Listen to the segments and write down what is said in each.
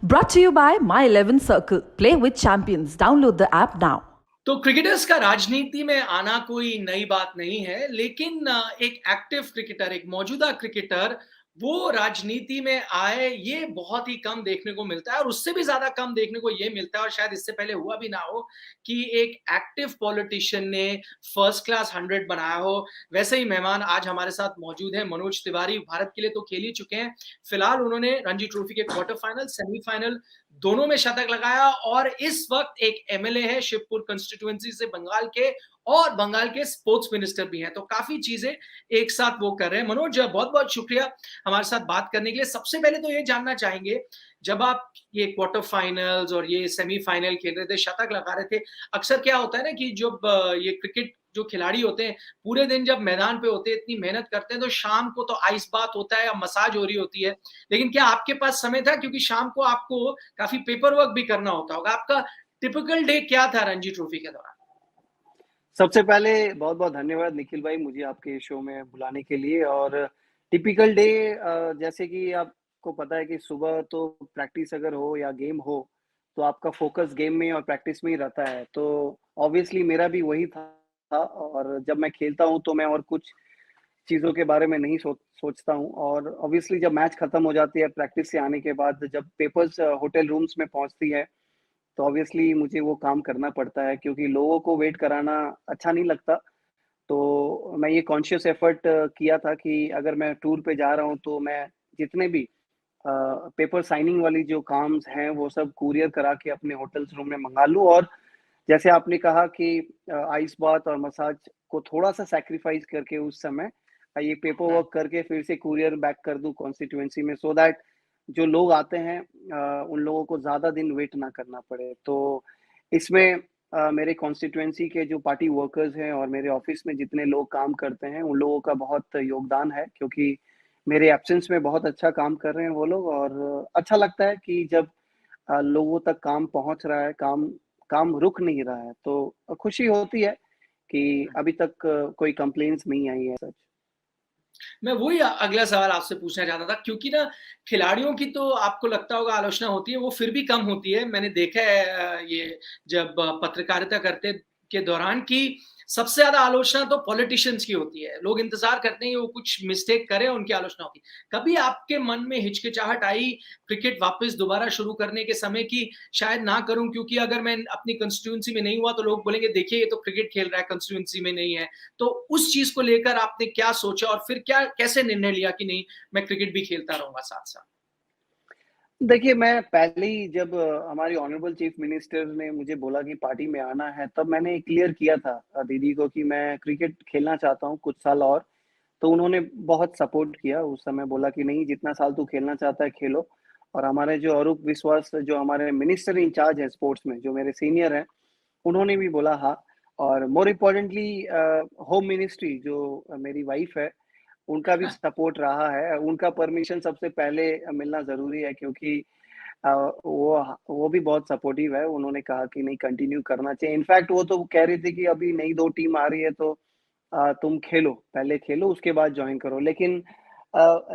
Brought to you by My 11 Circle. Play with champions. Download the app now. तो cricketers का राजनीति में आना कोई नई बात नहीं है, लेकिन एक एक्टिव क्रिकेटर, एक मौजूदा क्रिकेटर वो राजनीति में आए, ये बहुत ही कम देखने को मिलता है और उससे भी ज़्यादा कम देखने को ये मिलता है और शायद इससे पहले हुआ भी ना हो कि एक एक्टिव पॉलिटिशियन ने फर्स्ट क्लास 100 बनाया हो। वैसे ही मेहमान आज हमारे साथ मौजूद हैं मनोज तिवारी, भारत के लिए तो खेल ही चुके हैं। फिलहाल उन्होंने रणजी ट्रॉफी के क्वार्टर फाइनल, सेमीफाइनल दोनों में शतक लगाया और इस वक्त एक एमएलए है शिवपुर कंस्टिट्यूएंसी से बंगाल के और बंगाल के स्पोर्ट्स मिनिस्टर भी हैं। तो काफी चीजें एक साथ वो कर रहे हैं। मनोज, बहुत बहुत शुक्रिया हमारे साथ बात करने के लिए। सबसे पहले तो ये जानना चाहेंगे, जब आप ये क्वार्टर फाइनल्स और ये सेमीफाइनल खेल रहे थे, शतक लगा रहे थे, अक्सर क्या होता है ना कि जब ये क्रिकेट जो खिलाड़ी होते हैं पूरे दिन जब मैदान पे होते हैं, इतनी मेहनत करते हैं, तो शाम को तो आइस बात होता है या मसाज हो रही होती है, लेकिन क्या आपके पास समय था? क्योंकि शाम को आपको काफी पेपर वर्क भी करना होता होगा। आपका टिपिकल डे क्या था रणजी ट्रॉफी के दौरान? सबसे पहले बहुत-बहुत धन्यवाद निखिल भाई मुझे आपके शो में बुलाने के लिए। और टिपिकल डे जैसे कि आपको पता है कि सुबह तो प्रैक्टिस अगर हो या गेम हो, तो आपका फ़ोकस गेम में और प्रैक्टिस में ही रहता है। तो ऑब्वियसली मेरा भी वही था। और जब मैं खेलता हूँ तो मैं और कुछ चीज़ों के बारे में नहीं सोचता हूँ। और ऑब्वियसली जब मैच खत्म हो जाती है प्रैक्टिस से आने के बाद, जब पेपर्स होटल रूम्स में पहुँचती है, तो ऑब्वियसली मुझे वो काम करना पड़ता है क्योंकि लोगों को वेट कराना अच्छा नहीं लगता। तो मैं ये कॉन्शियस एफर्ट किया था कि अगर मैं टूर पे जा रहा हूँ तो मैं जितने भी पेपर साइनिंग वाली जो काम्स हैं वो सब कुरियर करा के अपने होटल्स रूम में मँगा लूँ। और जैसे आपने कहा कि आइस बाथ और मसाज को थोड़ा-सा सैक्रिफाइस करके उस समय ये पेपर हम्म। वर्क करके फिर से कुरियर बैक कर दूँ कॉन्स्टिट्यूएंसी में, सो दैट जो लोग आते हैं उन लोगों को ज़्यादा दिन वेट ना करना पड़े। तो इसमें मेरे कॉन्स्टिट्यूएंसी के जो पार्टी वर्कर्स हैं और मेरे ऑफ़िस में जितने लोग काम करते हैं, उन लोगों का बहुत योगदान है क्योंकि मेरे एब्सेंस में बहुत अच्छा काम कर रहे हैं वो लोग। और अच्छा लगता है कि जब लोगों तक काम पहुँच रहा है, काम काम रुक नहीं रहा है, तो खुशी होती है कि अभी तक कोई कंप्लेंट्स नहीं आई है सच। मैं वही अगला सवाल आपसे पूछना चाहता था, क्योंकि ना खिलाड़ियों की तो आपको लगता होगा आलोचना होती है, वो फिर भी कम होती है। मैंने देखा है ये जब पत्रकारिता करते के दौरान कि सबसे ज्यादा आलोचना तो पॉलिटिशियंस की होती है। लोग इंतजार करते हैं कि वो कुछ मिस्टेक करें, उनकी आलोचना होती है। कभी आपके मन में हिचकिचाहट आई क्रिकेट वापस दोबारा शुरू करने के समय कि शायद ना करूं, क्योंकि अगर मैं अपनी कंस्टिट्यूंसी में नहीं हुआ तो लोग बोलेंगे देखिए ये तो क्रिकेट खेल रहा है, कंस्टिट्यूंसी में नहीं है। तो उस चीज को लेकर आपने क्या सोचा और फिर क्या कैसे निर्णय लिया कि नहीं, मैं क्रिकेट भी खेलता रहूंगा साथ साथ? देखिए, मैं पहले ही जब हमारी ऑनरेबल चीफ मिनिस्टर ने मुझे बोला कि पार्टी में आना है, तब मैंने क्लियर किया था दीदी को कि मैं क्रिकेट खेलना चाहता हूँ कुछ साल और। तो उन्होंने बहुत सपोर्ट किया उस समय, बोला कि नहीं जितना साल तू खेलना चाहता है खेलो। और हमारे जो अरूप विश्वास जो हमारे मिनिस्टर इंचार्ज हैं स्पोर्ट्स में, जो मेरे सीनियर हैं, उन्होंने भी बोला हाँ। और मोर इम्पोर्टेंटली होम मिनिस्ट्री जो मेरी वाइफ है, उनका भी सपोर्ट रहा है। उनका परमिशन सबसे पहले मिलना ज़रूरी है क्योंकि अ, वो भी बहुत सपोर्टिव है। उन्होंने कहा कि नहीं कंटिन्यू करना चाहिए। इनफैक्ट वो तो कह रही थी कि अभी नई 2 टीम आ रही है तो तुम खेलो, पहले खेलो उसके बाद जॉइन करो। लेकिन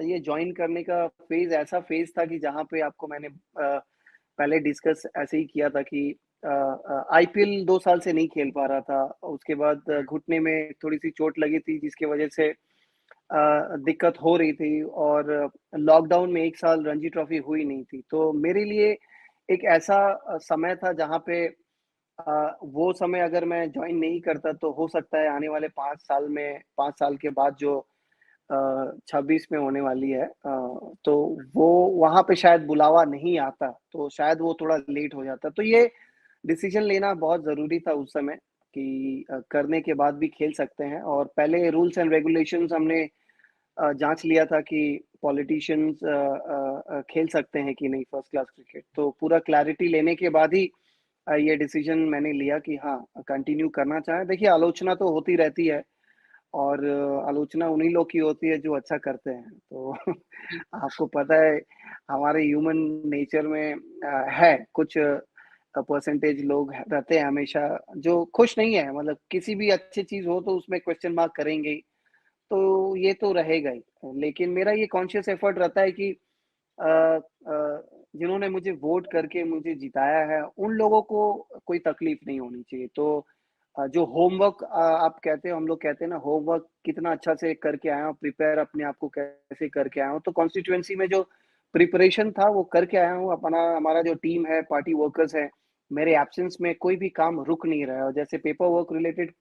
ये जॉइन करने का फ़ेज़ ऐसा फ़ेज़ था कि जहाँ पे आपको मैंने पहले डिस्कस ऐसे ही किया था कि आईपीएल 2 साल से नहीं खेल पा रहा था। उसके बाद घुटने में थोड़ी-सी चोट लगी थी जिसकी वज़ह से दिक्कत हो रही थी। और लॉकडाउन में 1 साल रणजी ट्रॉफी हुई नहीं थी। तो मेरे लिए एक ऐसा समय था जहाँ पे वो समय अगर मैं जॉइन नहीं करता तो हो सकता है आने वाले 5 साल के बाद जो 26 में होने वाली है, तो वो वहाँ पे शायद बुलावा नहीं आता, तो शायद वो थोड़ा लेट हो जाता। तो ये डिसीज़न लेना बहुत ज़रूरी था उस समय कि करने के बाद भी खेल सकते हैं। और पहले रूल्स एंड रेगुलेशंस हमने जाँच लिया था कि पॉलिटिशियंस खेल सकते हैं कि नहीं फर्स्ट क्लास क्रिकेट। तो पूरा क्लैरिटी लेने के बाद ही ये डिसीज़न मैंने लिया कि हाँ, कंटिन्यू करना चाहें। देखिए आलोचना तो होती रहती है और आलोचना उन्हीं लोग की होती है जो अच्छा करते हैं। तो आपको पता है हमारे ह्यूमन नेचर में है कुछ परसेंटेज लोग रहते हैं हमेशा जो खुश नहीं है, मतलब किसी भी अच्छी चीज़ हो तो उसमें क्वेश्चन मार्क करेंगे ही। तो ये तो रहेगा ही। लेकिन मेरा ये कॉन्शियस एफर्ट रहता है कि जिन्होंने मुझे वोट करके मुझे जिताया है, उन लोगों को कोई तकलीफ नहीं होनी चाहिए। तो जो होमवर्क आप कहते हो, हम लोग कहते हैं ना, होमवर्क कितना अच्छा से करके आया हूँ, प्रिपेयर अपने आप को कैसे करके आया हूँ, तो कॉन्स्टिट्यूएंसी में जो प्रिपरेशन था वो करके आया हूँ। अपना हमारा जो टीम है, पार्टी वर्कर्स है, मेरे एब्सेंस में कोई भी काम रुक नहीं रहा है, और जैसे पेपर वर्क रिलेटेड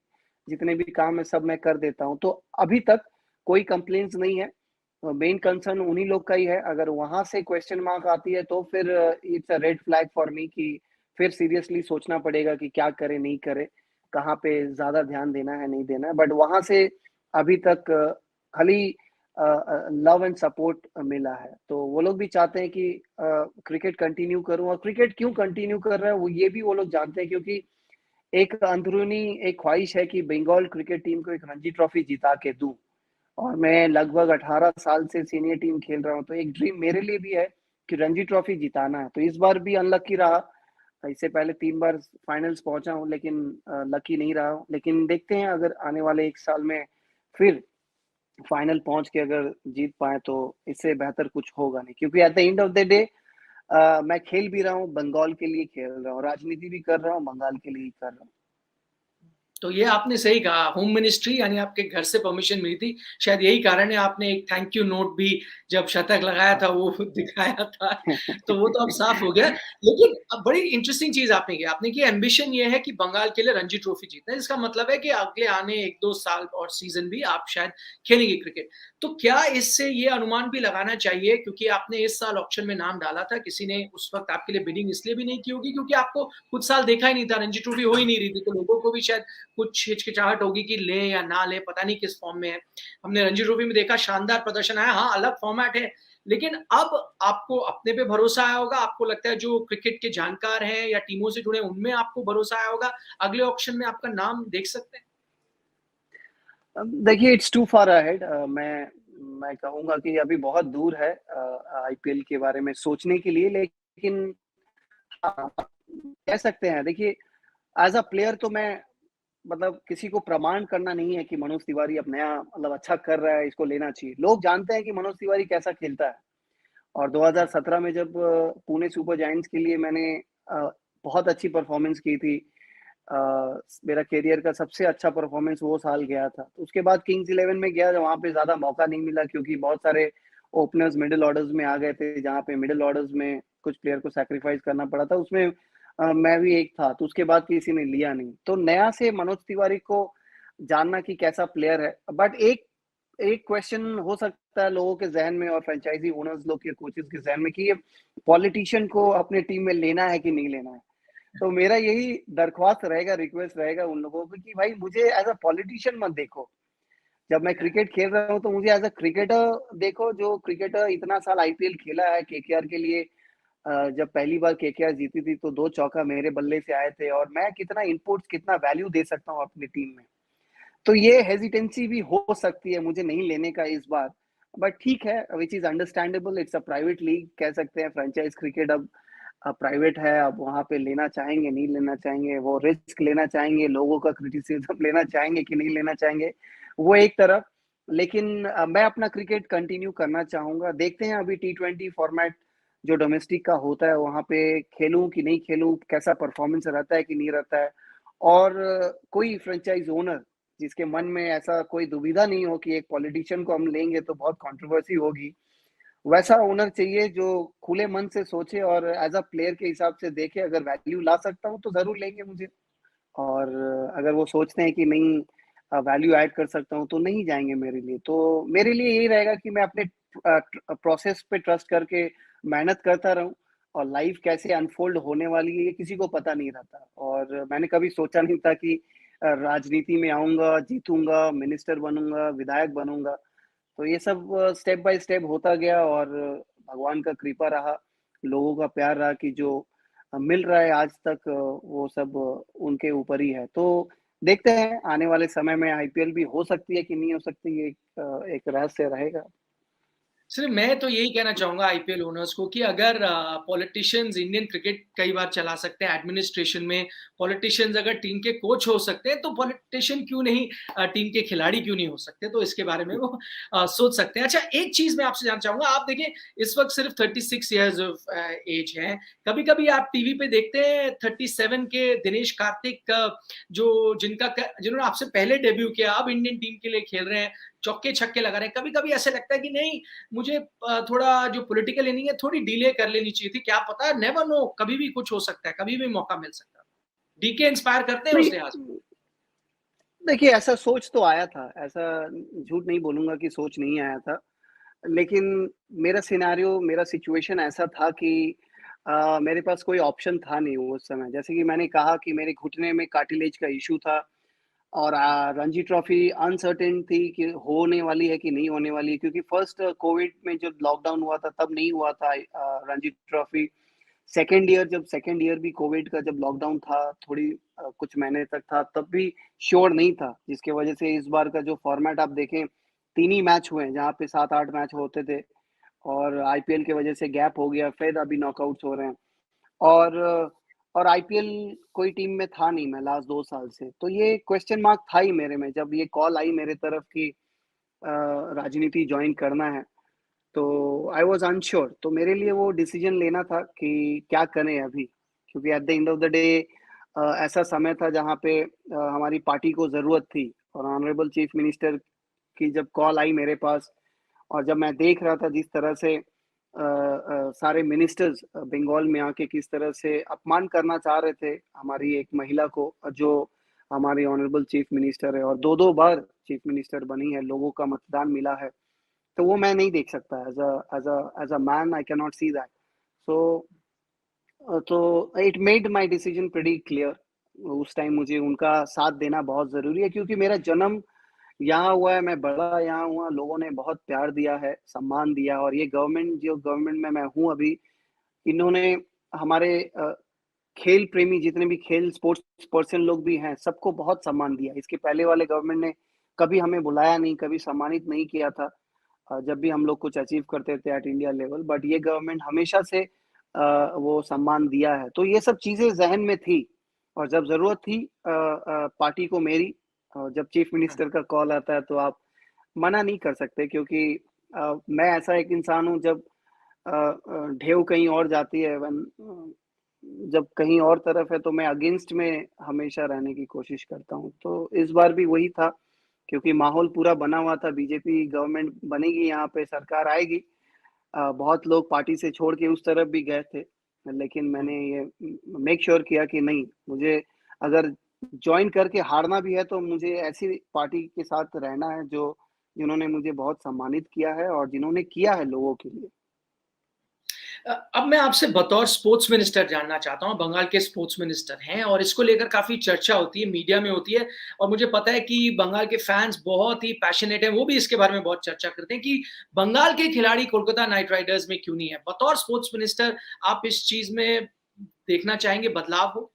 जितने भी काम है सब मैं कर देता हूँ। तो अभी तक कोई कंप्लेंट्स नहीं है। मेन कंसर्न उन्हीं लोग का ही है। अगर वहां से क्वेश्चन मार्क आती है तो फिर it's a red flag for me, कि फिर सीरियसली सोचना पड़ेगा कि क्या करे नहीं करे, कहाँ पे ज्यादा ध्यान देना है नहीं देना है। बट वहां से अभी तक खाली लव एंड सपोर्ट मिला है। तो वो लोग भी चाहते हैं कि क्रिकेट कंटिन्यू करूं, और क्रिकेट क्यों कंटिन्यू कर रहा है वो ये भी वो लोग जानते हैं, क्योंकि एक अंदरूनी एक ख्वाहिश है कि बंगाल क्रिकेट टीम को एक रणजी ट्रॉफी जिता के दूं। और मैं लगभग 18 साल से सीनियर टीम खेल रहा हूं, तो एक ड्रीम मेरे लिए भी है कि रणजी ट्रॉफी जिताना है। तो इस बार भी अनलकी रहा। इससे पहले 3 बार फाइनल्स पहुंचा हूं, लेकिन लकी नहीं रहा हूं। लेकिन देखते हैं, अगर आने वाले 1 साल में फिर फाइनल पहुंच के अगर जीत पाए तो इससे बेहतर कुछ होगा नहीं, क्योंकि at the end of the day मैं खेल भी रहा हूँ, बंगाल के लिए खेल रहा हूँ, राजनीति भी कर रहा हूँ, बंगाल के लिए ही कर रहा हूँ। तो ये आपने सही कहा, होम मिनिस्ट्री यानी आपके घर से परमिशन मिली थी, शायद यही कारण है आपने एक थैंक यू नोट भी जब शतक लगाया था वो दिखाया था, तो वो तो अब साफ हो गया। लेकिन अब बड़ी इंटरेस्टिंग चीज़ आपने की एम्बिशन ये है कि बंगाल के लिए रणजी ट्रॉफी जीतना है, जिसका मतलब है कि अगले आने 1-2 साल और सीज़न भी आप शायद खेलेंगे क्रिकेट। तो क्या इससे ये अनुमान भी लगाना चाहिए, क्योंकि आपने इस साल ऑक्शन में नाम डाला था, किसी ने उस वक़्त आपके लिए बिडिंग इसलिए भी नहीं की होगी क्योंकि आपको कुछ साल देखा ही नहीं था, रणजी ट्रॉफी हो ही नहीं रही थी, तो लोगों को भी शायद कुछ हिचकिचाहट होगी कि लें या ना लें, पता नहीं किस फॉर्म में है। हमने रणजी ट्रॉफी में देखा शानदार प्रदर्शन आया, हाँ, अलग फॉर्मेट है, लेकिन अब आपको अपने पे भरोसा आया होगा, आपको लगता है जो क्रिकेट के जानकार हैं या टीमों से जुड़े उनमें आपको भरोसा आया होगा, अगले ऑक्शन में आपका नाम देख सकते हैं? देखिए, इट्स टू फार अहेड। मैं कहूँगा कि अभी बहुत दूर है आईपीएल के बारे में सोचने के लिए, लेकिन हाँ, कह सकते हैं। देखिए, एज़ अ प्लेयर तो मैं, मतलब किसी को प्रमाण करना नहीं है कि मनोज तिवारी अब नया, मतलब अच्छा कर रहा है, इसको लेना चाहिए। लोग जानते हैं कि मनोज तिवारी कैसा खेलता है। और 2017 में जब पुणे सुपर जायंट्स के लिए मैंने बहुत अच्छी परफॉर्मेंस की थी, अ, मेरा करियर का सबसे अच्छा परफॉर्मेंस वो साल गया था। तो उसके बाद किंग्स इलेवन में गया, वहाँ पे ज़्यादा मौका नहीं मिला, क्योंकि बहुत सारे ओपनर्स मिडिल ऑर्डर्स में आ गए थे, जहाँ पे मिडिल ऑर्डर्स में कुछ प्लेयर को सैक्रिफाइस करना पड़ा था। उसमें मैं भी एक था, तो उसके बाद किसी ने लिया नहीं। तो नया से मनोज तिवारी को जानना कि कैसा प्लेयर है। बट एक एक क्वेश्चन हो सकता है लोगों के ज़हन में, और फ्रेंचाइजी ओनर्स लोग के, कोचेस के ज़हन में, कि ये पॉलिटिशियन को अपने टीम में लेना है कि नहीं लेना है। तो मेरा यही दरख्वास्त रहेगा, रिक्वेस्ट रहेगा उन लोगों को कि भाई मुझे एज़ अ पॉलिटिशियन मत देखो। जब मैं क्रिकेट खेल रहा हूँ तो मुझे एज़ अ क्रिकेटर देखो, जो क्रिकेटर इतना साल आईपीएल खेला है केकेआर के लिए। जब पहली बार केकेआर जीती थी तो 2 चौका मेरे बल्ले से आए थे, और मैं कितना इनपुट्स, कितना वैल्यू दे सकता हूँ अपनी टीम में। तो ये हेजिटेंसी भी हो सकती है मुझे नहीं लेने का इस बार। बट ठीक है, which is understandable. It's a private league कह सकते हैं, फ्रेंचाइज क्रिकेट अब प्राइवेट है। अब वहाँ पे लेना चाहेंगे, नहीं लेना चाहेंगे, वो रिस्क लेना चाहेंगे, लोगों का क्रिटिसिज्म लेना चाहेंगे कि नहीं लेना चाहेंगे, वो एक तरफ। लेकिन मैं अपना क्रिकेट कंटिन्यू करना चाहूँगा। देखते हैं अभी टी20 फॉर्मेट जो डोमेस्टिक का होता है, वहाँ पे खेलूँ कि नहीं खेलूँ, कैसा परफॉर्मेंस रहता है कि नहीं रहता है। और कोई फ्रेंचाइज ओनर जिसके मन में ऐसा कोई दुविधा नहीं हो कि एक पॉलिटिशियन को हम लेंगे तो बहुत कंट्रोवर्सी होगी, वैसा ओनर चाहिए जो खुले मन से सोचे और एज़ अ प्लेयर के हिसाब से देखे। अगर वैल्यू ला सकता हूँ तो ज़रूर लेंगे मुझे, और अगर वो सोचते हैं कि नहीं वैल्यू ऐड कर सकता हूँ तो नहीं जाएँगे मेरे लिए। तो मेरे लिए यही रहेगा कि मैं अपने प्रोसेस पे ट्रस्ट करके मेहनत करता रहूँ, और लाइफ़ कैसे अनफ़ोल्ड होने वाली है ये किसी को पता नहीं रहता। और मैंने कभी सोचा नहीं था कि राजनीति में आऊँगा, जीतूँगा, मिनिस्टर बनूँगा, विधायक बनूँगा। तो ये सब स्टेप बाय स्टेप होता गया, और भगवान का कृपा रहा, लोगों का प्यार रहा कि जो मिल रहा है आज तक, वो सब उनके ऊपर ही है। तो देखते हैं आने वाले समय में आईपीएल भी हो सकती है कि नहीं हो सकती, ये एक रहस्य रहेगा। सिर्फ मैं तो यही कहना चाहूँगा आईपीएल ओनर्स को कि अगर पॉलिटिशियंस इंडियन क्रिकेट कई बार चला सकते हैं एडमिनिस्ट्रेशन में, पॉलिटिशियंस अगर टीम के कोच हो सकते हैं, तो पॉलिटिशियन क्यों नहीं टीम के खिलाड़ी क्यों नहीं हो सकते? तो इसके बारे में वो सोच सकते हैं। अच्छा, एक चीज़ मैं आपसे जानना चाहूँगा, आप देखिए इस वक़्त सिर्फ 36 इयर्स ऑफ एज हैं। कभी-कभी आप टीवी पे देखते हैं 37 के दिनेश कार्तिक जो जिन्होंने आपसे पहले डेब्यू किया, अब इंडियन टीम के लिए खेल रहे हैं, चौके-छक्के लगा रहे हैं। कभी-कभी ऐसा लगता है कि नहीं, मुझे थोड़ा जो पॉलिटिकल इनिंग है थोड़ी डिले कर लेनी चाहिए थी, क्या पता, नेवर नो, कभी भी कुछ हो सकता है, कभी भी मौका मिल सकता है। डीके इंस्पायर करते हैं नहीं, उस लिहाज में। देखिए ऐसा सोच तो आया था, ऐसा झूठ नहीं बोलूँगा कि सोच नहीं आया था। लेकिन मेरा सिनेरियो, मेरा सिचुएशन ऐसा था कि मेरे पास कोई ऑप्शन था नहीं उस समय। जैसे कि मैंने कहा कि मेरे घुटने में कार्टिलेज का इश्यू था और रणजी ट्रॉफी अनसर्टेन थी कि होने वाली है कि नहीं होने वाली है, क्योंकि फर्स्ट कोविड में जब लॉकडाउन हुआ था तब नहीं हुआ था रणजी ट्रॉफी। सेकंड ईयर भी कोविड का जब लॉकडाउन था, थोड़ी कुछ महीने तक था, तब भी श्योर नहीं था, जिसकी वजह से इस बार का जो फॉर्मेट आप देखें, 3 ही मैच हुए हैं, जहाँ पे 7-8 मैच होते थे और आईपीएल की वजह से गैप हो गया, फिर अभी नॉकआउट्स हो रहे हैं। और और आईपीएल कोई टीम में था नहीं मैं लास्ट 2 साल से, तो ये क्वेश्चन मार्क था ही मेरे में जब ये कॉल आई मेरे तरफ कि राजनीति जॉइन करना है, तो आई वाज़ अनश्योर। तो मेरे लिए वो डिसीजन लेना था कि क्या करें अभी, क्योंकि at the end of the day ऐसा समय था जहाँ पे हमारी पार्टी को ज़रूरत थी और ऑनरेबल चीफ मिनिस्टर की जब कॉल आई मेरे पास और जब मैं देख रहा था जिस तरह से सारे मिनिस्टर्स बंगाल में आके किस तरह से अपमान करना चाह रहे थे हमारी एक महिला को, जो हमारी ऑनरेबल चीफ मिनिस्टर है और 2-2 बार चीफ मिनिस्टर बनी है, लोगों का मतदान मिला है। तो वो मैं नहीं देख सकता as a man I can not see that. So तो it made my decision pretty clear. उस टाइम मुझे उनका साथ देना बहुत ज़रूरी है क्योंकि मेरा जन्म यहाँ हुआ है, मैं बड़ा यहाँ हुआ, लोगों ने बहुत प्यार दिया है, सम्मान दिया और ये गवर्नमेंट में मैं हूँ अभी, इन्होंने हमारे खेल प्रेमी जितने भी खेल स्पोर्ट्स पर्सन लोग भी हैं, सबको बहुत सम्मान दिया। इसके पहले वाले गवर्नमेंट ने कभी हमें बुलाया नहीं, कभी सम्मानित नहीं किया था। जब भी हम लोग कुछ अचीव करते थे एट इंडिया लेवल, बट ये गवर्नमेंट हमेशा से वो सम्मान दिया है। तो ये सब चीज़ें ज़हन में थी और जब ज़रूरत थी पार्टी को मेरी, जब चीफ मिनिस्टर का कॉल आता है तो आप मना नहीं कर सकते क्योंकि मैं ऐसा एक इंसान हूँ जब ढेव कहीं और जाती है जब कहीं और तरफ है तो मैं अगेंस्ट में हमेशा रहने की कोशिश करता हूँ। तो इस बार भी वही था क्योंकि माहौल पूरा बना हुआ था, बीजेपी गवर्नमेंट बनेगी, यहाँ पे सरकार आएगी। बहुत लोग पार्टी से छोड़ के उस तरफ भी गए थे, लेकिन मैंने ये मेक श्योर किया कि नहीं, मुझे अगर जॉइन करके हारना भी है तो मुझे ऐसी पार्टी के साथ रहना है जो जिन्होंने मुझे बहुत सम्मानित किया है और जिन्होंने किया है लोगों के लिए। अब मैं आपसे बतौर स्पोर्ट्स मिनिस्टर जानना चाहता हूँ, बंगाल के स्पोर्ट्स मिनिस्टर हैं और इसको लेकर काफ़ी चर्चा होती है, मीडिया में होती है और मुझे पता है कि बंगाल के फैन्स बहुत ही पैशनेट हैं, वो भी इसके बारे में बहुत चर्चा करते हैं कि बंगाल के खिलाड़ी कोलकाता नाइट राइडर्स में क्यों नहीं है? बतौर स्पोर्ट्स मिनिस्टर आप इस चीज़ में देखना चाहेंगे बदलाव हो?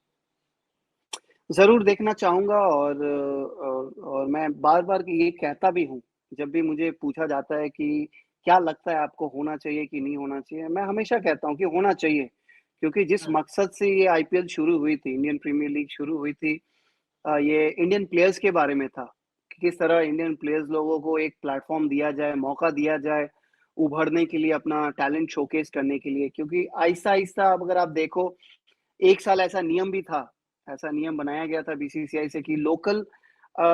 ज़रूर देखना चाहूँगा और मैं बार-बार ये कहता भी हूँ, जब भी मुझे पूछा जाता है कि क्या लगता है आपको होना चाहिए कि नहीं होना चाहिए? मैं हमेशा कहता हूँ कि होना चाहिए, क्योंकि जिस हुँ, मकसद से ये आईपीएल शुरू हुई थी, इंडियन प्रीमियर लीग शुरू हुई थी, ये इंडियन प्लेयर्स के बारे में था, कि किस तरह इंडियन प्लेयर्स लोगों को एक प्लेटफ़ॉर्म दिया जाए, मौका दिया जाए, उभरने के लिए, अपना टैलेंट शोकेस करने के लिए। क्योंकि आहिस्ता-आहिस्ता अब अगर आप देखो, 1 साल ऐसा नियम बनाया गया था बीसीसीआई से कि लोकल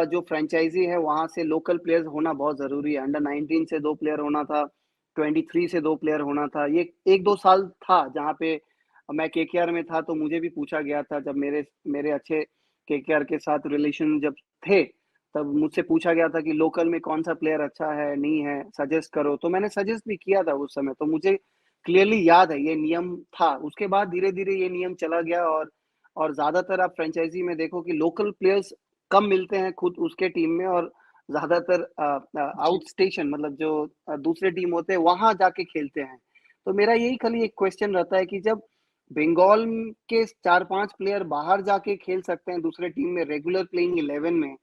जो फ्रैंचाइज़ी है, वहाँ से लोकल प्लेयर्स होना बहुत ज़रूरी है। अंडर 19 से 2 प्लेयर होना था, 23 से 2 प्लेयर होना था। ये 1-2 साल था, जहाँ पे मैं केकेआर में था, तो मुझे भी पूछा गया था, जब मेरे मेरे अच्छे केकेआर के साथ रिलेशन जब थे, तब मुझसे पूछा गया था कि लोकल में कौन-सा प्लेयर अच्छा है, नहीं है, सजेस्ट करो। तो मैंने सजेस्ट भी किया था उस समय, तो मुझे क्लियरली याद है, ये नियम था। उसके बाद धीरे-धीरे ये नियम चला गया और ज़्यादातर आप फ्रैंचाइज़ी में देखो कि लोकल प्लेयर्स कम मिलते हैं खुद उसके टीम में और ज़्यादातर जी। आउट स्टेशन, मतलब जो दूसरे टीम होते हैं, वहाँ जाके खेलते हैं। तो मेरा यही खाली एक क्वेश्चन रहता है कि जब बंगाल के 4-5 प्लेयर बाहर जाके खेल सकते हैं दूसरे टीम में रेगुलर प्लेइंग 11 में,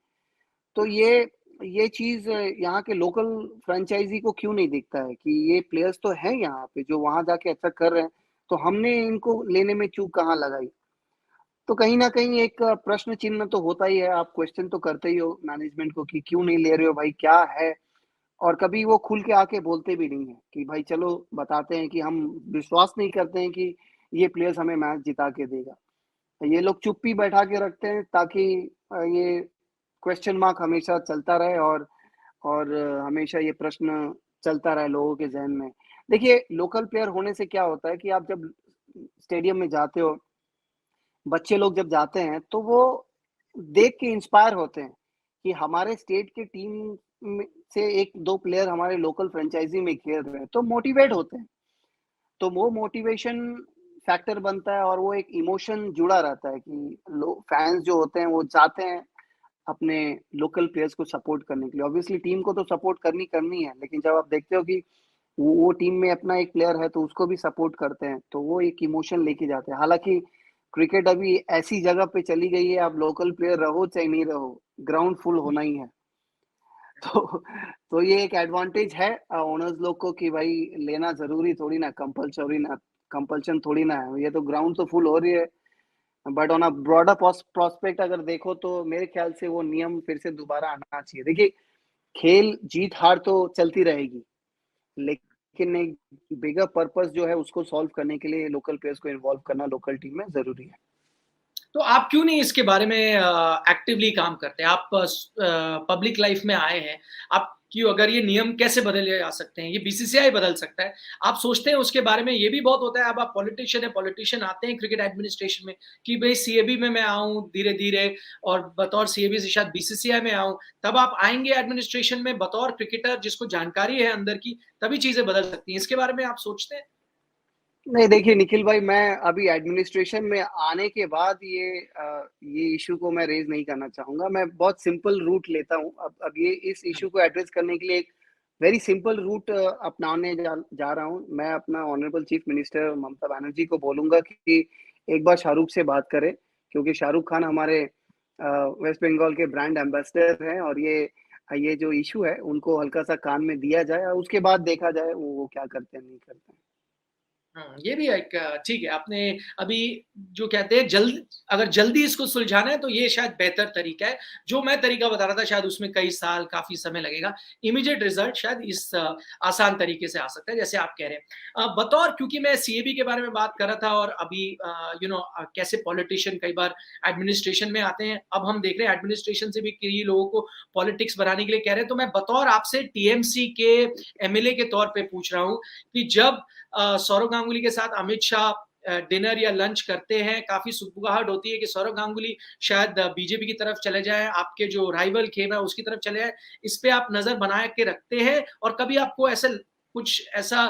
तो ये ये चीज़ यहाँ के लोकल फ्रेंचाइज़ी को क्यों नहीं दिखता है कि ये प्लेयर्स तो हैं यहाँ पे जो वहाँ जाके अच्छा कर रहे हैं, तो हमने इनको लेने में चूक कहाँ लगाई? तो कहीं न कहीं एक प्रश्न चिन्ह तो होता ही है, आप क्वेश्चन तो करते ही हो मैनेजमेंट को कि क्यों नहीं ले रहे हो भाई, क्या है? और कभी वो खुल के आके बोलते भी नहीं हैं कि भाई चलो बताते हैं कि हम विश्वास नहीं करते हैं कि ये प्लेयर्स हमें मैच जिता के देगा। ये लोग चुप्पी बैठा के रखते हैं ताकि ये क्वेश्चन मार्क हमेशा चलता रहे और हमेशा ये प्रश्न चलता रहे लोगों के ज़हन में। देखिए, लोकल प्लेयर होने से क्या होता है कि आप जब स्टेडियम में जाते हो, बच्चे लोग जब जाते हैं, तो वो देख के इंस्पायर होते हैं कि हमारे स्टेट की टीम में से 1-2 प्लेयर हमारे लोकल फ्रेंचाइज़ी में खेल रहे हैं, तो मोटिवेट होते हैं। तो वो मोटिवेशन फैक्टर बनता है और वो एक इमोशन जुड़ा रहता है कि लो फैन्स जो होते हैं, वो चाहते हैं अपने लोकल प्लेयर्स को सपोर्ट करने के लिए। ऑब्वियसली टीम को तो सपोर्ट करनी है, लेकिन जब आप देखते हो कि वो टीम में अपना एक प्लेयर है तो उसको भी सपोर्ट करते हैं, तो वो एक इमोशन लेके जाते हैं। हालाँकि क्रिकेट अभी ऐसी जगह पे चली गई है, आप लोकल प्लेयर रहो चाहे नहीं रहो, ग्राउंड फुल होना ही है। तो तो ये एक एडवांटेज है ओनर्स लोग को कि भाई लेना ज़रूरी थोड़ी ना, कंपल्शन थोड़ी ना है। ये तो ग्राउंड तो फुल हो रही है, but on a broader prospect अगर देखो तो मेरे ख्याल से वो नियम फिर से दोबारा आना चाहिए। देखिए, खेल जीत-हार तो चलती रहेगी, लेकिन एक बिगर पर्पस जो है उसको सॉल्व करने के लिए लोकल प्लेयर्स को इन्वॉल्व करना लोकल टीम में ज़रूरी है। तो आप क्यों नहीं इसके बारे में एक्टिवली काम करते? आप पब्लिक लाइफ में आए हैं, आप क्यों अगर ये नियम कैसे बदले जा सकते हैं? ये बीसीसीआई बदल सकता है। आप सोचते हैं उसके बारे में? ये भी बहुत होता है, अब आप पॉलिटिशियन हैं, पॉलिटिशियन आते हैं क्रिकेट एडमिनिस्ट्रेशन में कि भई सीएबी में मैं आऊँ धीरे-धीरे और बतौर सीएबी से शायद बीसीसीआई में आऊँ। तब आप आएँगे एडमिनिस्ट्रेशन में बतौर क्रिकेटर जिसको जानकारी है अंदर की, तभी चीज़ें बदल सकती हैं। इसके बारे में आप सोचते हैं? नहीं देखिए निखिल भाई, मैं अभी एडमिनिस्ट्रेशन में आने के बाद ये इश्यू को मैं रेज़ नहीं करना चाहूँगा। मैं बहुत सिंपल रूट लेता हूँ। अब ये इस इश्यू को एड्रेस करने के लिए एक वेरी सिंपल रूट अपनाने जा रहा हूँ। मैं अपना honourable chief minister Mamata Banerjee को बोलूँगा कि एक बार शाहरुख से बात करें, क्योंकि शाहरुख खान हमारे वेस्ट बंगाल के ब्रांड एम्बेसडर हैं और ये जो इश्यू है उनको हल्का-सा कान में दिया जाए और उसके बाद देखा जाए वो क्या करते हैं, नहीं करते हैं। ये भी एक ठीक है, आपने अभी जो कहते हैं अगर जल्दी इसको सुलझाना है तो ये शायद बेहतर तरीका है। जो मैं तरीका बता रहा था शायद उसमें कई साल, काफ़ी समय लगेगा। इमीडिएट रिज़ल्ट शायद इस आसान तरीके से आ सकता है जैसे आप कह रहे हैं। बतौर क्योंकि मैं सीएबी के बारे में बात कर रहा था और अभी कैसे पॉलिटिशियन कई बार एडमिनिस्ट्रेशन में आते हैं। अब हम देख रहे हैं एडमिनिस्ट्रेशन से भी कई लोगों को पॉलिटिक्स बनाने के लिए कह रहे हैं। तो मैं बतौर आपसे टीएमसी के एमएलए के तौर पे पूछ रहा हूँ कि जब सौरव गांगुली के साथ अमित शाह डिनर या लंच करते हैं, काफ़ी सुगबुगाहट होती है कि सौरव गांगुली शायद बीजेपी की तरफ चले जाएँ, आपके जो राइवल खेम है उसकी तरफ चले जाएँ। इस पे आप नज़र बना के रखते हैं और कभी आपको कुछ ऐसा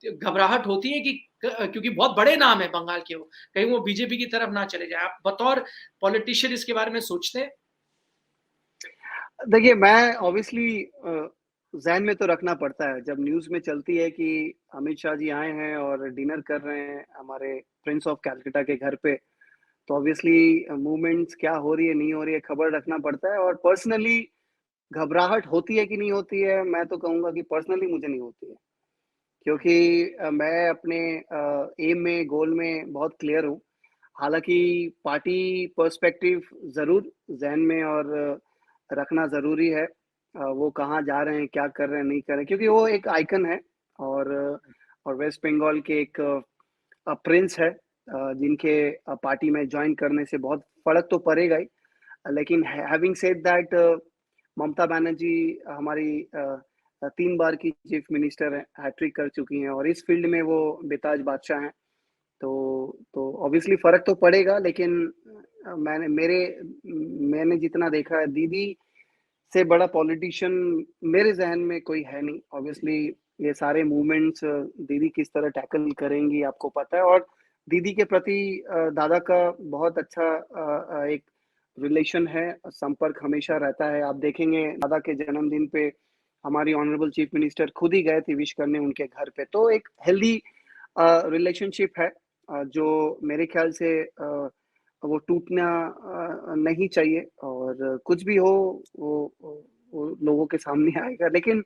घबराहट होती है कि क्योंकि बहुत बड़े नाम है बंगाल के वो, कहीं वो बीजेपी की तरफ ना चले जाएँ। आप बतौर पॉलिटिशियन इसके बारे में सोचते हैं? देखिए, मैं ऑब्वियसली ज़हन में तो रखना पड़ता है, जब न्यूज़ में चलती है कि अमित शाह जी आए हैं और डिनर कर रहे हैं हमारे प्रिंस ऑफ कैलकाटा के घर पे, तो ऑब्वियसली मूवमेंट्स क्या हो रही है, नहीं हो रही है, खबर रखना पड़ता है और पर्सनली घबराहट होती है कि नहीं होती है, मैं तो कहूँगा कि पर्सनली मुझे नहीं होती है। क्योंकि मैं अपने एम में, गोल में बहुत क्लियर हूँ। हालाँकि पार्टी पर्सपेक्टिव ज़रूर ज़हन में और रखना ज़रूरी है। वो कहाँ जा रहे हैं, क्या कर रहे हैं, नहीं कर रहे हैं, क्योंकि वो एक आइकन है और वेस्ट बंगाल के एक प्रिंस है जिनके पार्टी में जॉइन करने से बहुत फ़र्क तो पड़ेगा ही। लेकिन having said that Mamata Banerjee हमारी 3 बार की चीफ मिनिस्टर हैं, हैट्रिक कर चुकी हैं और इस फील्ड में वो बेताज बादशाह हैं। तो ऑब्वियसली फ़र्क तो पड़ेगा, लेकिन मैंने जितना देखा है, दीदी से बड़ा पॉलिटिशियन मेरे ज़हन में कोई है नहीं। ऑब्वियसली ये सारे मूवमेंट्स दीदी किस तरह टैकल करेंगी आपको पता है और दीदी के प्रति दादा का बहुत अच्छा एक रिलेशन है, संपर्क हमेशा रहता है। आप देखेंगे दादा के जन्मदिन पे हमारी ऑनरेबल चीफ मिनिस्टर खुद ही गए थे विश करने उनके घर पे। तो एक हेल्दी रिलेशनशिप है जो मेरे ख्याल से वो टूटना नहीं चाहिए और कुछ भी हो वो वो लोगों के सामने आएगा। लेकिन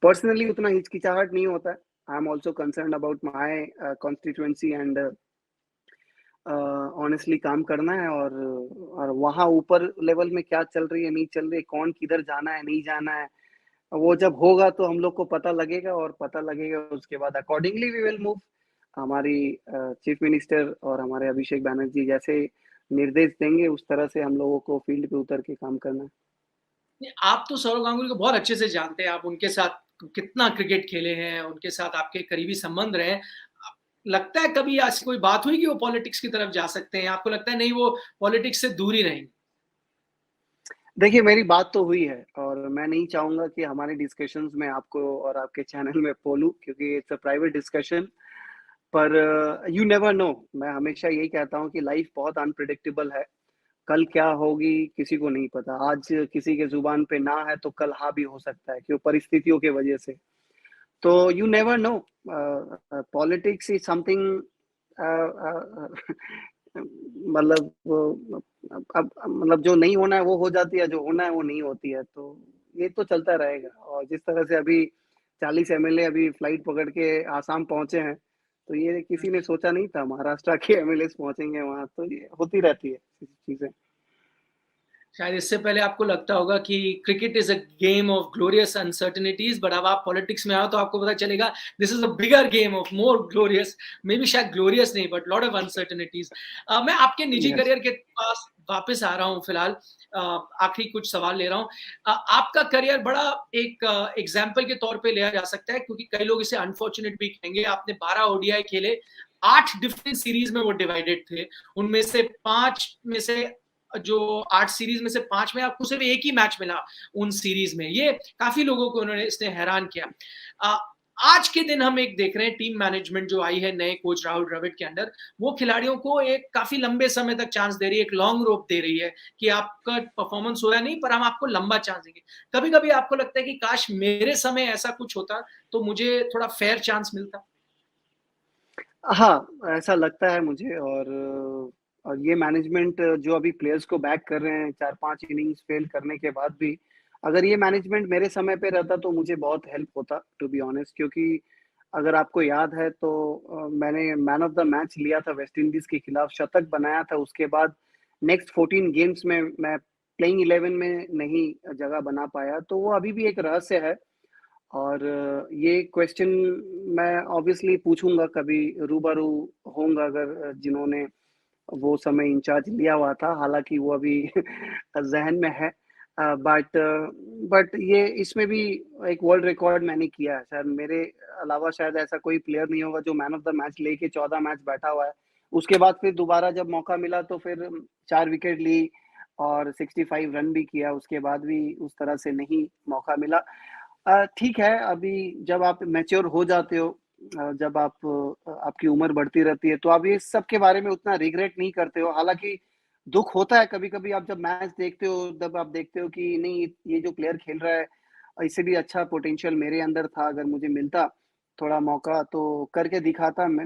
पर्सनली उतना हिचकिचाहट नहीं होता है। I am also concerned about my constituency and honestly काम करना है, और वहाँ ऊपर लेवल में क्या चल रही है, नहीं चल रही है, कौन किधर जाना है, नहीं जाना है, वो जब होगा तो हम लोग को पता लगेगा, और पता लगेगा उसके बाद अकॉर्डिंगली वी विल मूव। हमारी चीफ मिनिस्टर और हमारे अभिषेक बैनर्जी जैसे निर्देश देंगे, उस तरह से हम लोगों को फील्ड पे उतर के काम करना है। नहीं, आप तो सौरव गांगुली को बहुत अच्छे से जानते हैं, आप उनके साथ कितना क्रिकेट खेले हैं, उनके साथ आपके करीबी संबंध रहे हैं। लगता है कभी ऐसी कोई बात हुई कि वो पॉलिटिक्स की तरफ जा सकते हैं? आपको लगता है नहीं वो पॉलिटिक्स से दूर ही रहेंगे? देखिए, मेरी बात तो हुई है, और मैं नहीं चाहूँगा कि हमारे डिस्कशंस में आपको और आपके चैनल में बोलूँ, क्योंकि इट्स अ प्राइवेट डिस्कशन। पर यू नेवर नो। मैं हमेशा यही कहता हूँ कि लाइफ बहुत अनप्रेडिक्टेबल है। कल क्या होगी किसी को नहीं पता। आज किसी के ज़ुबान पे ना है तो कल हाँ भी हो सकता है, क्यों, परिस्थितियों की वजह से। तो you never know. Politics is something, मतलब अब मतलब जो नहीं होना है वो हो जाती है, जो होना है वो नहीं होती है। तो ये तो चलता रहेगा। और जिस तरह से अभी 40 एमएलए अभी फ्लाइट पकड़ के आसाम पहुंचे हैं, तो ये किसी ने सोचा नहीं था महाराष्ट्र के एमएलए पहुंचेंगे वहां। तो ये होती रहती है चीजें। शायद इससे पहले आपको लगता होगा कि cricket is a game of glorious uncertainties, but अब आप पॉलिटिक्स में आओ तो आपको पता चलेगा this is a bigger game of more glorious, may be शायद ग्लोरियस नहीं बट लॉट ऑफ अनसर्टेनिटीज। मैं आपके निजी यस। करियर के पास वापस आ रहा हूँ फिलहाल। आखिरी कुछ सवाल ले रहा हूँ। आपका करियर बड़ा एक एग्जाम्पल के तौर पे लिया जा सकता है, क्योंकि कई लोग इसे अनफॉर्चुनेट भी कहेंगे। आपने 12 ओडीआई खेले, 8 डिफरेंट सीरीज में वो डिवाइडेड थे। उनमें से 5 में से जो 8 सीरीज में से 5 में आपको सिर्फ एक ही मैच मिला उन सीरीज में। ये काफी लोगों को उन्होंने इसने हैरान किया। आज के दिन हम एक देख रहे हैं टीम मैनेजमेंट जो आई है नए कोच राहुल द्रविड़ के अंडर, वो खिलाड़ियों को एक काफी लंबे समय तक चांस दे रही है, एक लॉन्ग रोप दे रही है कि आपका परफॉर्मेंस होया नहीं पर हम आपको लंबा चांस देंगे। कभी कभी आपको लगता है कि काश मेरे समय ऐसा कुछ होता तो मुझे थोड़ा फेयर चांस मिलता? हाँ, ऐसा लगता है मुझे। और ये मैनेजमेंट जो अभी प्लेयर्स को बैक कर रहे हैं 4-5 इनिंग्स फेल करने के बाद भी, अगर ये मैनेजमेंट मेरे समय पे रहता तो मुझे बहुत हेल्प होता, टू बी ऑनेस्ट। क्योंकि अगर आपको याद है तो मैंने मैन ऑफ द मैच लिया था वेस्ट इंडीज के खिलाफ, शतक बनाया था। उसके बाद नेक्स्ट 14 गेम्स में मैं प्लेइंग 11 में नहीं जगह बना पाया, तो वो अभी भी एक रहस्य है। और ये क्वेश्चन मैं ऑब्वियसली पूछूंगा, कभी रूबरू होऊंगा अगर जिन्होंने वो समय इंचार्ज लिया हुआ था। हालांकि वो अभी जहन में है। बट ये इसमें भी एक वर्ल्ड रिकॉर्ड मैंने किया है। शायद मेरे अलावा शायद ऐसा कोई प्लेयर नहीं होगा जो मैन ऑफ द मैच लेके 14 मैच बैठा हुआ है। उसके बाद फिर दोबारा जब मौका मिला तो फिर 4 विकेट ली और 65 रन भी किया। उसके बाद भी उस तरह से नहीं मौका मिला। ठीक है, अभी जब आप मैच्योर हो जाते हो, जब आपकी उम्र बढ़ती रहती है, तो आप ये सब के बारे में उतना रिग्रेट नहीं करते हो। हालाँकि दुःख होता है कभी-कभी, आप जब मैच देखते हो, तब आप देखते हो कि नहीं, ये जो प्लेयर खेल रहा है, इससे भी अच्छा पोटेंशियल मेरे अंदर था। अगर मुझे मिलता थोड़ा मौका तो करके दिखाता। मैं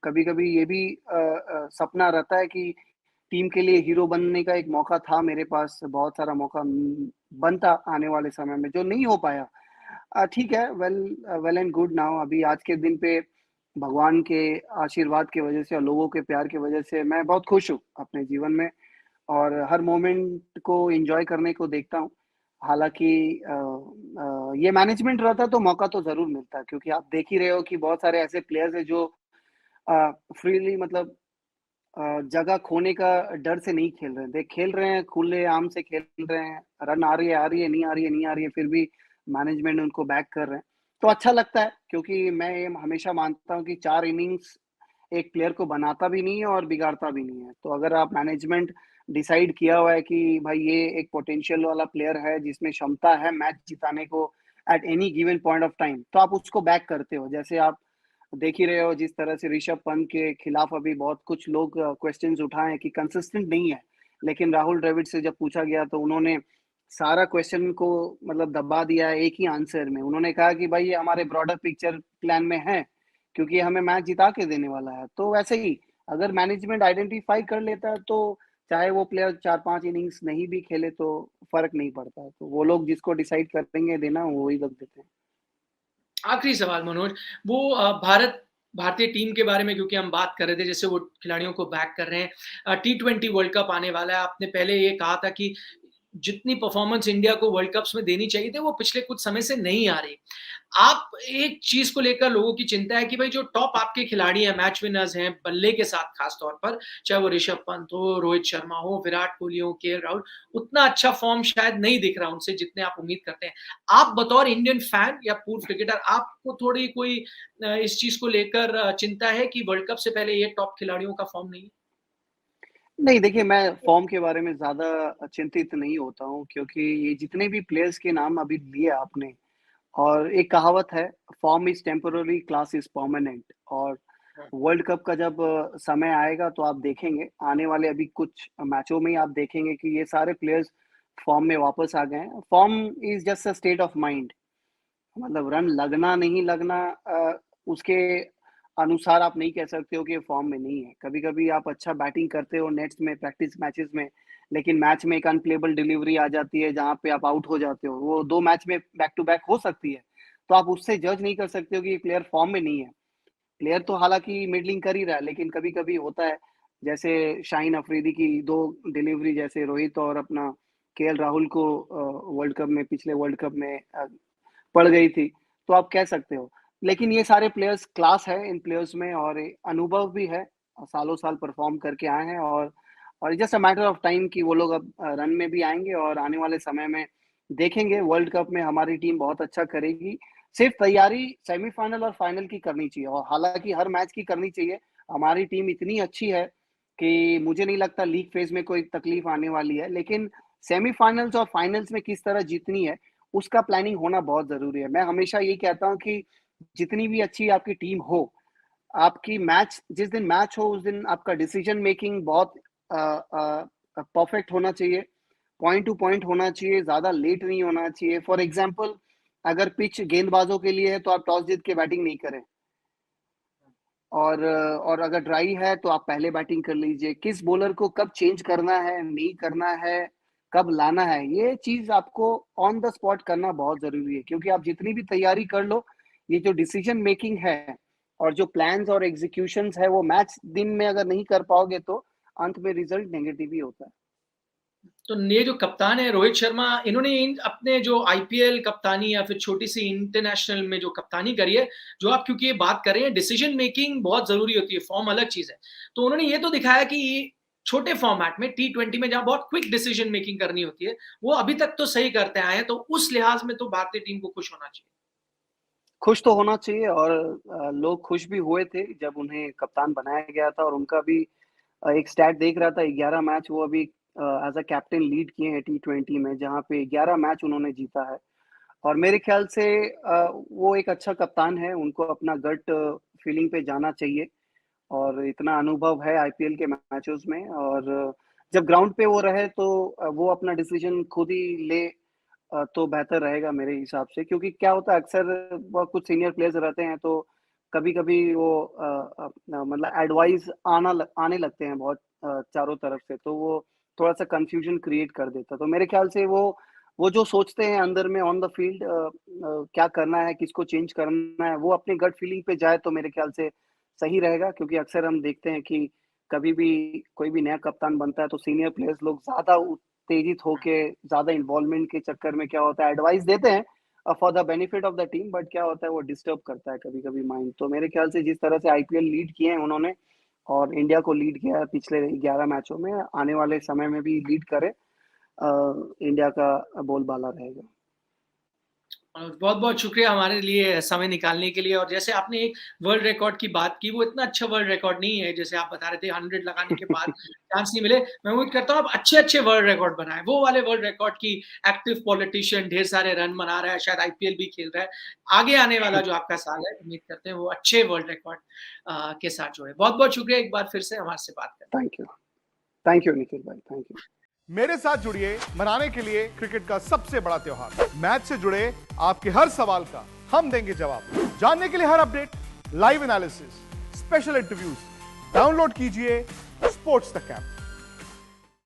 कभी-कभी ये भी सपना रहता है कि टीम के लिए हीरो बनने का एक मौका था मेरे पास, बहुत सारा मौका बनता आने वाले समय में, जो नहीं हो पाया। ठीक है, वेल एंड गुड। नाउ अभी आज के दिन पे भगवान के आशीर्वाद की वजह से और लोगों के प्यार की वजह से मैं बहुत खुश हूँ अपने जीवन में, और हर मोमेंट को एन्जॉय करने को देखता हूँ। हालाँकि ये मैनेजमेंट रहता तो मौका तो ज़रूर मिलता, क्योंकि आप देख ही रहे हो कि बहुत सारे ऐसे प्लेयर्स हैं जो फ्रीली, मतलब जगह खोने का डर से नहीं खेल रहे हैं। खेल रहे हैं, खुलेआम से खेल रहे हैं, रन आ रही है, नहीं आ रही है, नहीं आ रही है, फिर भी मैनेजमेंट उनको बैक कर रहे हैं। तो अच्छा लगता है, क्योंकि मैं ये हमेशा मानता हूँ कि 4 इनिंग्स एक प्लेयर को बनाता भी नहीं है और बिगाड़ता भी नहीं है। तो अगर आप मैनेजमेंट डिसाइड किया हुआ है कि भाई ये एक पोटेंशियल वाला प्लेयर है जिसमें क्षमता है मैच जिताने को at any given point of time, तो आप उसको बैक करते हो। जैसे आप देख ही रहे हो जिस तरह से ऋषभ पंत के खिलाफ अभी बहुत कुछ लोग क्वेश्चंस उठाए हैं कि कंसिस्टेंट नहीं है। लेकिन राहुल द्रविड़ से जब पूछा गया तो उन्होंने सारा क्वेश्चन को मतलब दबा दिया है एक ही आंसर में। उन्होंने कहा कि भाई ये हमारे ब्रॉडर पिक्चर प्लान में है, क्योंकि हमें मैच जिता के देने वाला है। तो वैसे ही अगर मैनेजमेंट आइडेंटिफाई कर लेता है तो चाहे वो प्लेयर 4-5 इनिंग्स नहीं भी खेले तो फ़र्क नहीं पड़ता है। तो वो लोग जिसको डिसाइड करेंगे देना, वो वही रख देते हैं। आखिरी सवाल मनोज, वो भारतीय टीम के बारे में क्योंकि हम बात कर रहे थे, जैसे वो खिलाड़ियों को बैक कर रहे हैं। T20 वर्ल्ड कप आने वाला है, आपने पहले ये कहा था कि जितनी परफॉर्मेंस इंडिया को वर्ल्ड कप्स में देनी चाहिए थी, वो पिछले कुछ समय से नहीं आ रही। आप एक चीज़ को लेकर लोगों की चिंता है कि भाई जो टॉप आपके खिलाड़ी हैं, मैच विनर्स हैं, बल्ले के साथ खास तौर पर, चाहे वो ऋषभ पंत हो, रोहित शर्मा हो, विराट कोहली हो, केएल राहुल, उतना अच्छा फॉर्म शायद नहीं दिख रहा उनसे जितने आप उम्मीद करते हैं। आप बतौर इंडियन फैन या पूर्व क्रिकेटर, आपको थोड़ी कोई इस चीज़ को लेकर चिंता है कि वर्ल्ड कप से पहले ये टॉप खिलाड़ियों का फॉर्म नहीं है? नहीं, देखिए, मैं फ़ॉर्म के बारे में ज़्यादा चिंतित नहीं होता हूँ, क्योंकि ये जितने भी प्लेयर्स के नाम अभी लिए आपने, और एक कहावत है, form is temporary, class is permanent. और वर्ल्ड कप का जब समय आएगा तो आप देखेंगे, आने वाले अभी कुछ मैचों में ही आप देखेंगे कि ये सारे प्लेयर्स फॉर्म में वापस आ गए हैं। Form is just a state of mind. मतलब रन लगना नहीं लगना, उसके अनुसार आप नहीं कह सकते हो कि ये फॉर्म में नहीं है। कभी-कभी आप अच्छा बैटिंग करते हो नेट्स में, प्रैक्टिस मैचेस में, लेकिन मैच में एक अनप्लेबल डिलीवरी आ जाती है जहाँ पे आप आउट हो जाते हो। वो 2 मैच में बैक टू बैक हो सकती है। तो आप उससे जज नहीं कर सकते हो कि ये प्लेयर फॉर्म में नहीं है। प्लेयर तो हालाँकि मिडलिंग कर ही रहा है, लेकिन कभी-कभी होता है, जैसे शाहीन अफरीदी की 2 डिलीवरी, जैसे रोहित और अपना केएल राहुल को वर्ल्ड कप में, पिछले वर्ल्ड कप में पड़ गई थी, तो आप कह सकते हो। लेकिन ये सारे प्लेयर्स, क्लास है इन प्लेयर्स में, और अनुभव भी है, सालों-साल परफ़ॉर्म करके आए हैं, और just a matter of time कि वो लोग अब रन में भी आएँगे, और आने वाले समय में देखेंगे वर्ल्ड कप में हमारी टीम बहुत अच्छा करेगी। सिर्फ़ तैयारी सेमीफ़ाइनल और फाइनल की करनी चाहिए, और हालाँकि हर मैच की करनी चाहिए। हमारी टीम इतनी अच्छी है कि मुझे नहीं लगता लीग फ़ेज़ में कोई तकलीफ़ आने वाली है, लेकिन सेमीफ़ाइनल्स और फाइनल्स में किस तरह जीतनी है, उसका प्लानिंग होना बहुत ज़रूरी है। मैं हमेशा यही कहता हूँ कि जितनी भी अच्छी आपकी टीम हो, आपकी मैच, जिस दिन मैच हो उस दिन आपका डिसीजन मेकिंग बहुत परफेक्ट होना चाहिए, पॉइंट टू पॉइंट होना चाहिए, ज़्यादा लेट नहीं होना चाहिए। फॉर एग्ज़ाम्पल, अगर पिच गेंदबाजों के लिए है तो आप टॉस जीत के बैटिंग नहीं करें, और अगर ड्राई है तो आप पहले बैटिंग कर लीजिए। किस बॉलर को कब चेंज करना है, नहीं करना है, कब लाना है, ये चीज़ आपको ऑन द स्पॉट करना बहुत ज़रूरी है, क्योंकि आप जितनी भी तैयारी कर लो, ये जो डिसीजन मेकिंग है और जो प्लान्स और एग्जीक्यूशंस है, वो मैच दिन में अगर नहीं कर पाओगे तो अंत में रिजल्ट नेगेटिव ही होता है। तो ये जो कप्तान है रोहित शर्मा, इन्होंने अपने जो आईपीएल कप्तानी या फिर छोटी सी इंटरनेशनल में जो कप्तानी करी है, जो आप क्योंकि ये बात कर रहे हैं, डिसीजन मेकिंग बहुत जरूरी होती है, फॉर्म अलग चीज है। तो उन्होंने ये तो दिखाया कि छोटे फॉर्मेट में T20 में जहां बहुत क्विक डिसीजन मेकिंग करनी होती है, वो अभी तक तो सही करते आए हैं। तो उस लिहाज में तो भारतीय टीम को खुश होना चाहिए। खुश तो होना चाहिए, और लोग खुश भी हुए थे जब उन्हें कप्तान बनाया गया था, और उनका भी एक स्टैट देख रहा था, 11 मैच वो अभी एज़ अ कैप्टन लीड किए हैं T20 में, जहाँ पे 11 मैच उन्होंने जीता है। और मेरे ख्याल से वो एक अच्छा कप्तान है, उनको अपना गट फीलिंग पे जाना चाहिए, और इतना अनुभव है आईपीएल के मैचेस में, और जब ग्राउंड पे वो रहे तो वो अपना डिसीजन खुद ही ले, तो बेहतर रहेगा मेरे हिसाब से, क्योंकि क्या होता है, अक्सर कुछ सीनियर प्लेयर्स रहते हैं तो कभी-कभी वो मतलब एडवाइस आने लगते हैं बहुत चारों तरफ से, तो वो थोड़ा-सा कन्फ्यूजन क्रिएट कर देता है। तो मेरे ख्याल से वो जो सोचते हैं अंदर में ऑन द फील्ड, क्या करना है, किसको चेंज करना है, वो अपने गट फीलिंग पे जाए तो मेरे ख्याल से सही रहेगा, क्योंकि अक्सर हम देखते हैं कि कभी भी कोई भी नया कप्तान बनता है तो सीनियर प्लेयर्स लोग ज़्यादा उत्तेजित होके, ज़्यादा इन्वॉल्वमेंट के चक्कर में क्या होता है, एडवाइस देते हैं for the benefit of the team, but क्या होता है, वो डिस्टर्ब करता है कभी-कभी माइंड। तो मेरे ख्याल से जिस तरह से आईपीएल लीड किए हैं उन्होंने, और इंडिया को लीड किया है पिछले 11 मैचों में, आने वाले समय में भी लीड करे, इंडिया का बोलबाला रहेगा। और बहुत-बहुत शुक्रिया हमारे लिए समय निकालने के लिए। और जैसे आपने एक वर्ल्ड रिकॉर्ड की बात की, वो इतना अच्छा वर्ल्ड रिकॉर्ड नहीं है, जैसे आप बता रहे थे 100 लगाने के बाद चांस नहीं मिले। मैं उम्मीद करता हूँ आप अच्छे-अच्छे वर्ल्ड रिकॉर्ड बनाएँ, वो वाले वर्ल्ड रिकॉर्ड की एक्टिव पॉलिटिशियन ढेर सारे रन बना रहा है, शायद आईपीएल भी खेल रहा है। आगे आने वाला जो आपका साल है, उम्मीद करते हैं वो अच्छे वर्ल्ड रिकॉर्ड के साथ जुड़े। बहुत-बहुत शुक्रिया एक बार फिर से हमारे से बात करने। थैंक यू निखिल भाई, थैंक यू। मेरे साथ जुड़िए मनाने के लिए क्रिकेट का सबसे बड़ा त्योहार। मैच से जुड़े आपके हर सवाल का हम देंगे जवाब। जानने के लिए हर update, live analysis, special interviews, download कीजिए स्पोर्ट्स तक ऐप।